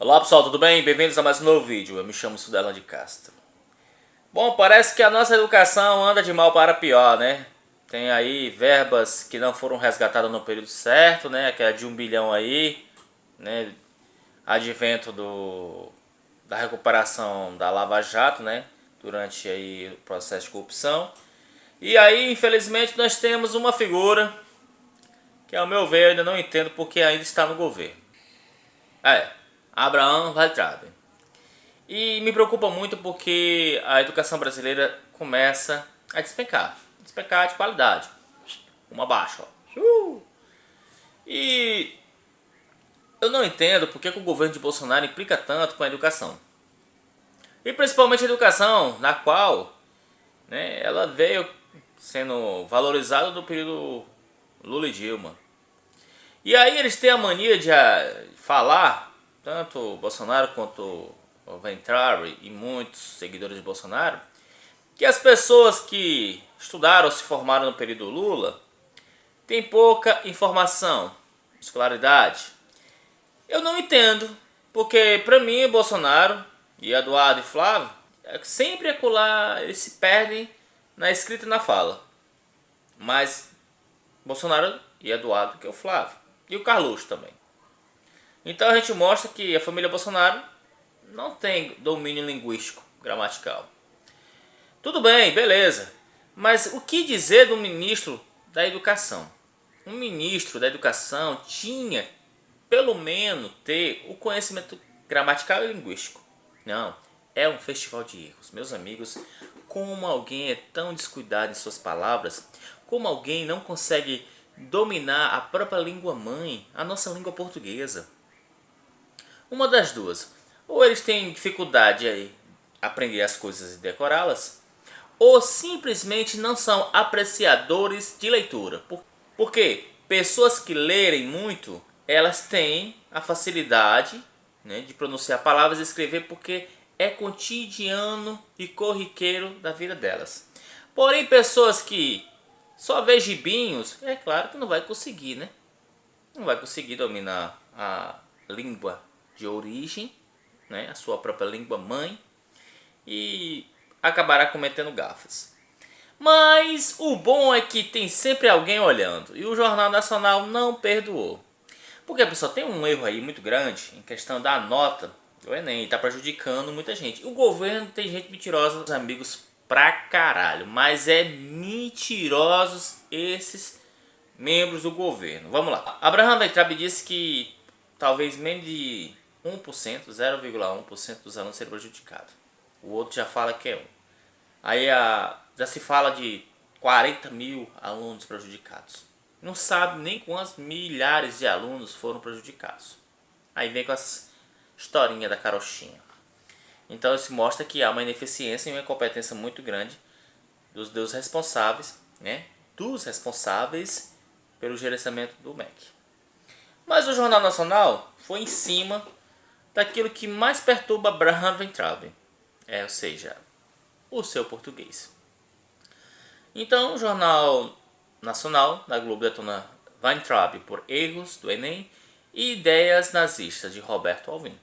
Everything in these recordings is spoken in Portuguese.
Olá pessoal, tudo bem? Bem-vindos a mais um novo vídeo. Eu me chamo Sudellan de Castro. Bom, parece que a nossa educação anda de mal para pior, né? Tem aí verbas que não foram resgatadas no período certo, né? Aquela de 1 bilhão aí, né? Advento da recuperação da Lava Jato, né? Durante aí o processo de corrupção. E aí, infelizmente, nós temos uma figura que, ao meu ver, eu ainda não entendo porque ainda está no governo. Abraham Weintraub. E me preocupa muito porque a educação brasileira começa a despencar. Despencar de qualidade. Uma baixa. E eu não entendo porque que o governo de Bolsonaro implica tanto com a educação. E principalmente a educação, na qual, né, ela veio sendo valorizada no período Lula e Dilma. E aí eles têm a mania de falar, tanto o Bolsonaro quanto o Weintraub e muitos seguidores de Bolsonaro, que as pessoas que estudaram ou se formaram no período Lula têm pouca informação, escolaridade. Eu não entendo, porque para mim Bolsonaro e Eduardo e Flávio sempre acolá eles se perdem na escrita e na fala. Mas Bolsonaro e Eduardo que é o Flávio. E o Carluxo também. Então a gente mostra que a família Bolsonaro não tem domínio linguístico, gramatical. Tudo bem, beleza. Mas o que dizer do ministro da Educação? Um ministro da Educação tinha, pelo menos, ter o conhecimento gramatical e linguístico. Não, é um festival de erros. Meus amigos, como alguém é tão descuidado em suas palavras, como alguém não consegue dominar a própria língua mãe, a nossa língua portuguesa. Uma das duas. Ou eles têm dificuldade em aprender as coisas e decorá-las, ou simplesmente não são apreciadores de leitura. Porque pessoas que lerem muito, elas têm a facilidade, né, de pronunciar palavras e escrever porque é cotidiano e corriqueiro da vida delas. Porém, pessoas que só vê gibinhos, é claro que não vai conseguir, né? Não vai conseguir dominar a língua de origem, né? A sua própria língua mãe, e acabará cometendo gafas. Mas o bom é que tem sempre alguém olhando, e o Jornal Nacional não perdoou. Porque, pessoal, tem um erro aí muito grande em questão da nota do Enem, está prejudicando muita gente. O governo tem gente mentirosa, os amigos, pra caralho, mas é mentirosos esses membros do governo. Vamos lá. Abraham Weintraub disse que talvez menos de 1%, 0,1% dos alunos serão prejudicados. O outro já fala que é 1. Aí já se fala de 40 mil alunos prejudicados. Não sabe nem quantos milhares de alunos foram prejudicados. Aí vem com essa historinha da carochinha. Então isso mostra que há uma ineficiência e uma incompetência muito grande dos responsáveis, né? Dos responsáveis pelo gerenciamento do MEC. Mas o Jornal Nacional foi em cima daquilo que mais perturba Abraham Weintraub, ou seja, o seu português. Então o Jornal Nacional da Globo detona Weintraub por erros do Enem e ideias nazistas de Roberto Alvim.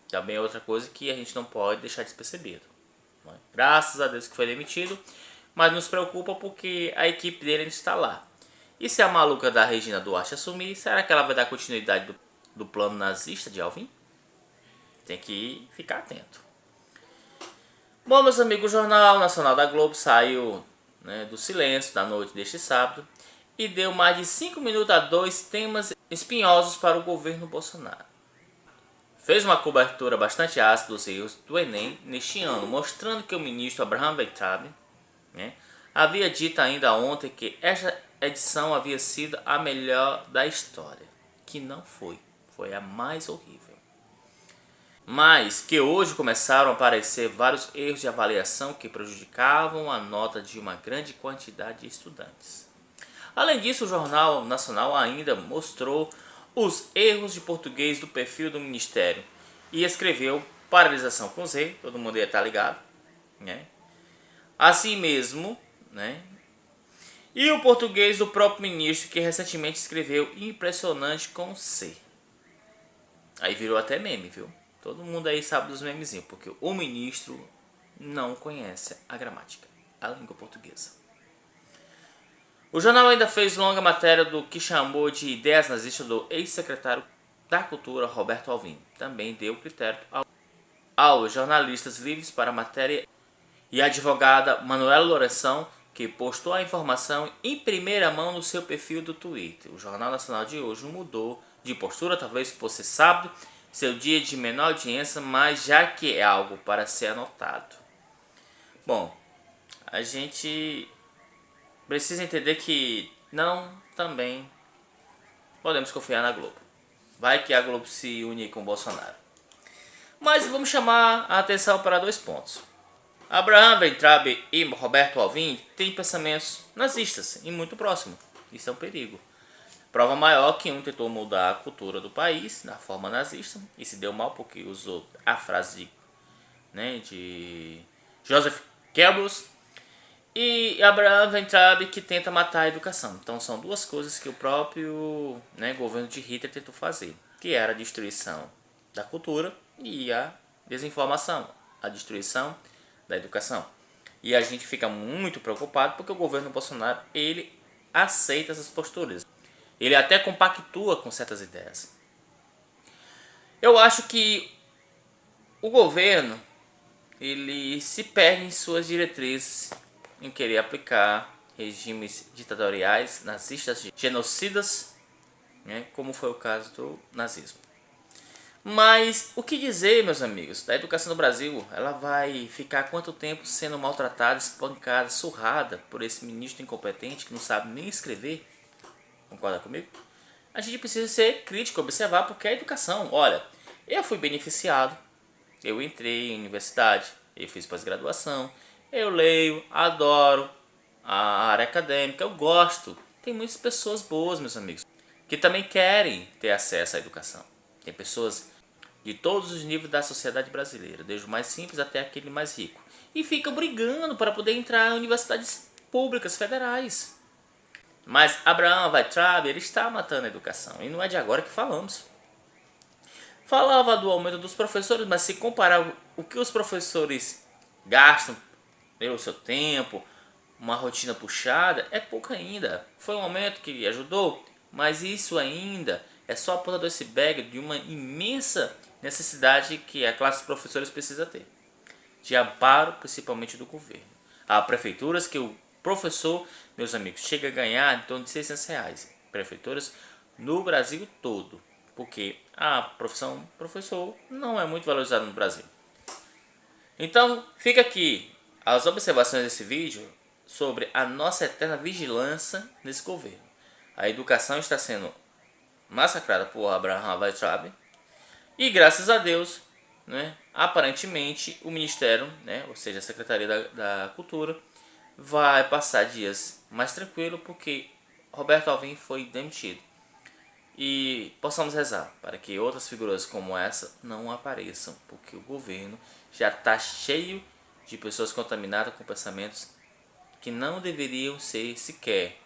Também é outra coisa que a gente não pode deixar despercebido. Graças a Deus que foi demitido, mas nos preocupa porque a equipe dele está lá. E se a maluca da Regina Duarte assumir, será que ela vai dar continuidade do plano nazista de Alvim? Tem que ficar atento. Bom, meus amigos, o Jornal Nacional da Globo saiu, né, do silêncio da noite deste sábado e deu mais de 5 minutos a 2 temas espinhosos para o governo Bolsonaro. Fez uma cobertura bastante ácida dos erros do Enem neste ano, mostrando que o ministro Abraham Weintraub, né, havia dito ainda ontem que esta edição havia sido a melhor da história, que não foi, foi a mais horrível. Mas que hoje começaram a aparecer vários erros de avaliação que prejudicavam a nota de uma grande quantidade de estudantes. Além disso, o Jornal Nacional ainda mostrou os erros de português do perfil do Ministério e escreveu paralisação com Z, todo mundo ia estar ligado, né? Assim mesmo, né? E o português do próprio ministro, que recentemente escreveu impressionante com C. Aí virou até meme, viu? Todo mundo aí sabe dos memezinhos, porque o ministro não conhece a gramática, a língua portuguesa. O jornal ainda fez longa matéria do que chamou de ideias nazistas do ex-secretário da Cultura, Roberto Alvim. Também deu critério aos jornalistas livres para a matéria e a advogada Manuela Lourenção, que postou a informação em primeira mão no seu perfil do Twitter. O Jornal Nacional de hoje mudou de postura, talvez por ser sábado, seu dia de menor audiência, mas já que é algo para ser anotado. Bom, a gente precisa entender que não também podemos confiar na Globo. Vai que a Globo se une com o Bolsonaro. Mas vamos chamar a atenção para 2 pontos. Abraham Weintraub e Roberto Alvim têm pensamentos nazistas e muito próximos. Isso é um perigo. Prova maior que um tentou mudar a cultura do país na forma nazista e se deu mal porque usou a frase de Joseph Goebbels, e Abraham Weintraub que tenta matar a educação. Então são 2 coisas que o próprio governo de Hitler tentou fazer, que era a destruição da cultura e a desinformação, a destruição da educação. E a gente fica muito preocupado porque o governo Bolsonaro, ele aceita essas posturas. Ele até compactua com certas ideias. Eu acho que o governo, ele se perde em suas diretrizes em querer aplicar regimes ditatoriais, nazistas, genocidas, como foi o caso do nazismo. Mas o que dizer, meus amigos, da educação no Brasil? Ela vai ficar quanto tempo sendo maltratada, espancada, surrada por esse ministro incompetente que não sabe nem escrever? Concorda comigo? A gente precisa ser crítico, observar, porque a educação, olha, eu fui beneficiado, eu entrei em universidade, eu fiz pós-graduação, eu leio, adoro a área acadêmica, eu gosto. Tem muitas pessoas boas, meus amigos, que também querem ter acesso à educação. Tem pessoas de todos os níveis da sociedade brasileira, desde o mais simples até aquele mais rico, e ficam brigando para poder entrar em universidades públicas federais. Mas Abraham Weintraub, ele está matando a educação, e não é de agora que falamos. Falava do aumento dos professores, mas se comparar o que os professores gastam pelo seu tempo, uma rotina puxada, é pouco ainda. Foi um aumento que ajudou, mas isso ainda é só a ponta do iceberg de uma imensa necessidade que a classe dos professores precisa ter. De amparo, principalmente do governo. Há prefeituras que o professor, meus amigos, chega a ganhar em torno de R$600. Prefeituras no Brasil todo. Porque a profissão professor não é muito valorizada no Brasil. Então, fica aqui as observações desse vídeo sobre a nossa eterna vigilância nesse governo. A educação está sendo massacrada por Abraham Weintraub e, graças a Deus, aparentemente o Ministério, ou seja, a Secretaria da Cultura, vai passar dias mais tranquilo porque Roberto Alvim foi demitido. E possamos rezar para que outras figuras como essa não apareçam, porque o governo já está cheio de pessoas contaminadas com pensamentos que não deveriam ser sequer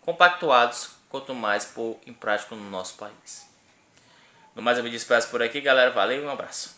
compactuados, quanto mais pôr em prática no nosso país. No mais, eu me despeço por aqui, galera. Valeu e um abraço.